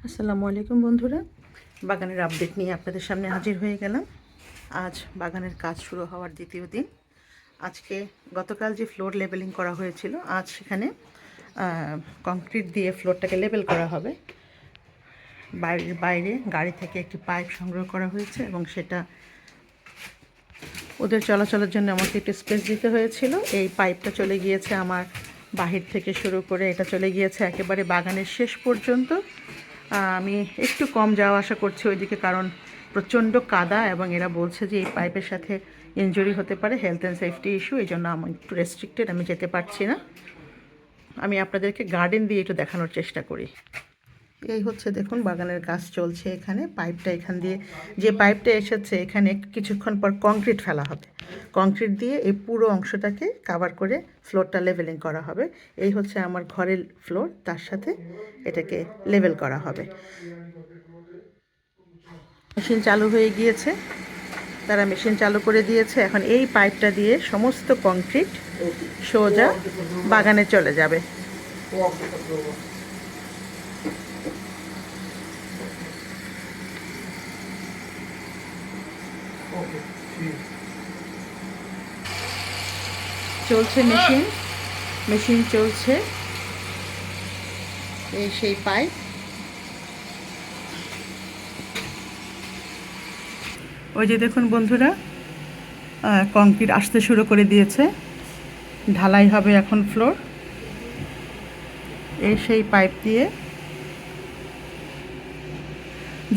আসসালামু আলাইকুম বন্ধুরা, বাগানের আপডেট নিয়ে আপনাদের সামনে হাজির হয়ে গেলাম। আজ বাগানের কাজ শুরু হওয়ার দ্বিতীয় দিন। আজকে গতকাল যে ফ্লোর লেবেলিং করা হয়েছিল, আজ সেখানে কংক্রিট দিয়ে ফ্লোরটাকে লেবেল করা হবে। বাইরে গাড়ি থেকে একটি পাইপ সংগ্রহ করা হয়েছে এবং সেটা ওদের চলাচলের জন্য আমাকে একটু স্পেস দিতে হয়েছিল। এই পাইপটা চলে গিয়েছে আমার বাহির থেকে শুরু করে এটা চলে গিয়েছে একেবারে বাগানের শেষ পর্যন্ত। আমি একটু কম যাওয়া আসা করছি ওইদিকে, কারণ প্রচণ্ড কাদা এবং এরা বলছে যে এই পাইপের সাথে ইনজুরি হতে পারে, হেলথ অ্যান্ড সেফটি ইস্যু। এই জন্য আমি একটু রেস্ট্রিক্টেড, আমি যেতে পারছি না। আমি আপনাদেরকে গার্ডেন দিয়ে একটু দেখানোর চেষ্টা করি। এই হচ্ছে দেখুন, বাগানের কাজ চলছে। এখানে পাইপটা এখান দিয়ে, যে পাইপটা এসেছে এখানে কিছুক্ষণ পর কংক্রিট ফেলা হবে। কংক্রিট দিয়ে এই পুরো অংশটাকে কাভার করে ফ্লোরটা লেভেলিং করা হবে। এই হচ্ছে আমার ঘরের ফ্লোর, তার সাথে এটাকে লেভেল করা হবে। মেশিন চালু হয়ে গিয়েছে, তারা মেশিন চালু করে দিয়েছে। এখন এই পাইপটা দিয়ে সমস্ত কংক্রিট সোজা বাগানে চলে যাবে। চলছে মেশিন চলছে। এই সেই পাইপ। ওই যে দেখুন বন্ধুরা, কংক্রিট আসতে শুরু করে দিয়েছে, ঢালাই হবে এখন ফ্লোর। এই সেই পাইপ দিয়ে,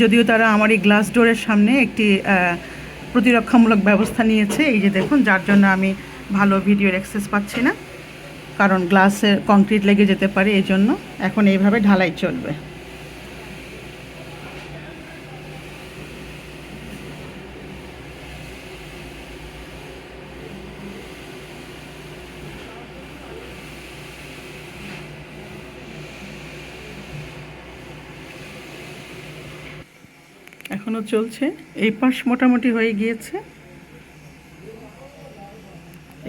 যদিও তারা আমার এই গ্লাস ডোরের সামনে একটি প্রতিরক্ষামূলক ব্যবস্থা নিয়েছে, এই যে দেখুন, যার জন্য আমি ভালো ভিডিওর অ্যাক্সেস পাচ্ছি না, কারণ গ্লাসে কংক্রিট লেগে যেতে পারে। এই জন্য এখন এইভাবে ঢালাই চলবে। এখনও চলছে। এই পাশ মোটামুটি হয়ে গিয়েছে,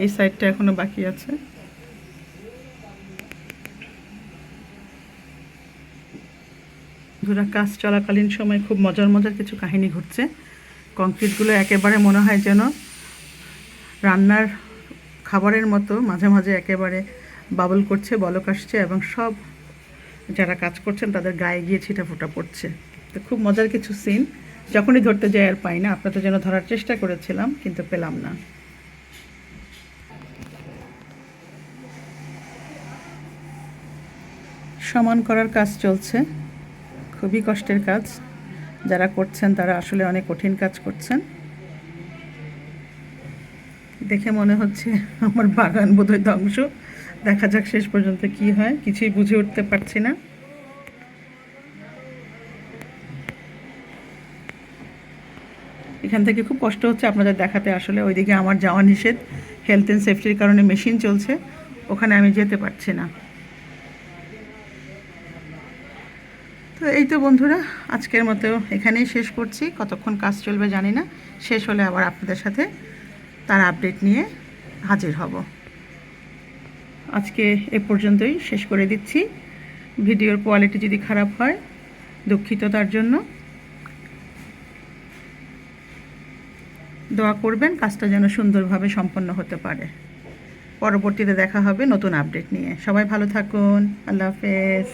এই সাইডটা এখনো বাকি আছে। বন্ধুরা, কাজ চলাকালীন সময় খুব মজার কিছু কাহিনী ঘটছে। কংক্রিটগুলো একেবারে মনে হয় যেন রান্নার খাবারের মতো মাঝে মাঝে একেবারে বাবল করছে, বলক আসছে, এবং সব যারা কাজ করছেন তাদের গায়ে গিয়ে ছিটাফোটা পড়ছে। তো খুব মজার কিছু সিন, যখনই ধরতে যাই আর পাই না। আপনাদের জন্য ধরার চেষ্টা করেছিলাম কিন্তু পেলাম না। সমান করার কাজ চলছে, খুবই কষ্টের কাজ। যারা করছেন তারা আসলে অনেক কঠিন কাজ করছেন। দেখে মনে হচ্ছে আমার বাগান বোধহয় ধ্বংস। দেখা যাক শেষ পর্যন্ত কি হয়, কিছুই বুঝে উঠতে পারছি না। এখান থেকে খুব কষ্ট হচ্ছে আপনাদের দেখাতে। আসলে ওইদিকে আমার যাওয়া নিষেধ, হেলথ অ্যান্ড সেফটির কারণে মেশিন চলছে, ওখানে আমি যেতে পারছি না। তো এই তো বন্ধুরা, আজকের মতো এখানেই শেষ করছি। কতক্ষণ কাজ চলবে জানি না, শেষ হলে আবার আপনাদের সাথে তার আপডেট নিয়ে হাজির হব। আজকে এ পর্যন্তই শেষ করে দিচ্ছি। ভিডিওর কোয়ালিটি যদি খারাপ হয় দুঃখিত, তার জন্য দোয়া করবেন কাজটা যেন সুন্দরভাবে সম্পন্ন হতে পারে। পরবর্তীতে দেখা হবে নতুন আপডেট নিয়ে। সবাই ভালো থাকুন। আল্লাহ হাফেজ।